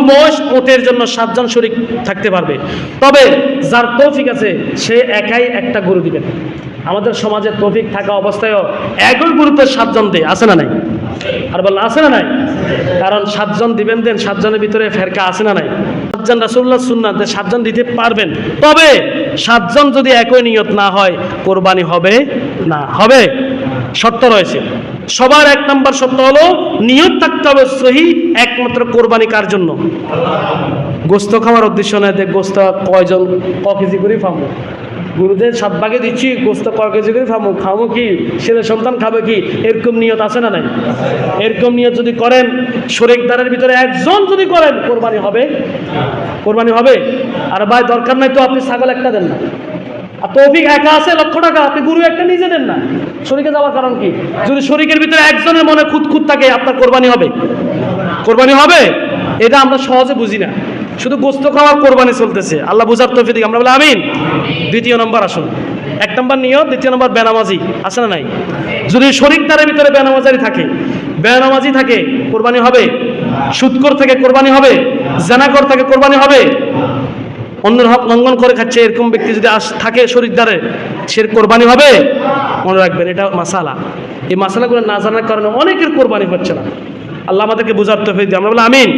মোষ ওটের জন্য 7 জন শরীক থাকতে পারবে। তবে যার তৌফিক আছে সে একাই একটা গরু দিবেন। আমাদের সমাজে তৌফিক থাকা অবস্থায়ও একই গরুতে 7 জন দেয়, আছে না নাই? আর বললেন আছে না নাই? কারণ 7 জন দিবেন, দেন 7 জনের ভিতরে ফেরকা আছে না নাই? 7 জন রাসূলুল্লাহ সুন্নাত 7 জন দিতে পারবেন। তবে 7 জন যদি একই নিয়ত না হয় কোরবানি হবে না। হবে? শর্ত রয়েছে। সবার 1 নম্বর শর্ত হলো নিয়ত থাকতে হবে সহি, একমাত্র কোরবানি কার জন্য? গোস্ত খাওয়ার উদ্দেশ্য নয়। দেখ গোস্ত কয়জন ক কেজি করে পাবো, গুরুদের 7 ভাগে দিচ্ছি, গোস্ত ক কেজি করে পাবো, খাবো কি, ছেলে সন্তান খাবে কি, এরকম নিয়ত আছে না নাই? এরকম নিয়ত যদি করেন, শরীকদারের ভিতরে 1 জন যদি করেন, কোরবানি হবে? কোরবানি হবে? আর ভাই দরকার নাই তো আপনি ছাগল একটা দেন না, আর তৌফিক একা আছে লক্ষ টাকা, আপনি গরু একটা নিজে দেন না, শরীকে যাওয়ার কারণ কি? যদি শরীকের ভিতরে 1 জনের মনে খুঁত থাকে, আপনার কোরবানি হবে? কোরবানি হবে? এটা আমরা সহজে বুঝি না, শুধু গোস্ত খাওয়ার কোরবানি চলতেছে। আল্লাহ বুঝার তৌফিক, আমরা বলি আমিন। 2 নম্বর আসুন, 1 নম্বর নিয়ত, 2 নম্বর বেনামাজি, আছে না নাই? যদি শরীকদারের ভিতরে বেনামাজি থাকে কোরবানি হবে? সুদখোর থেকে কোরবানি হবে? জানাকর থেকে কোরবানি হবে? অন্যের হক লঙ্ঘন করে খাচ্ছে এরকম ব্যক্তি যদি থাকে শরীকদারে, সে কোরবানি হবে? মনে রাখবেন এটা মাসালা। এই মাসালাগুলো না জানার কারণে অনেকের কোরবানি হচ্ছে না। আল্লাহ আমাদেরকে বুঝার তৌফিক দিন, আমরা বলি আমিন।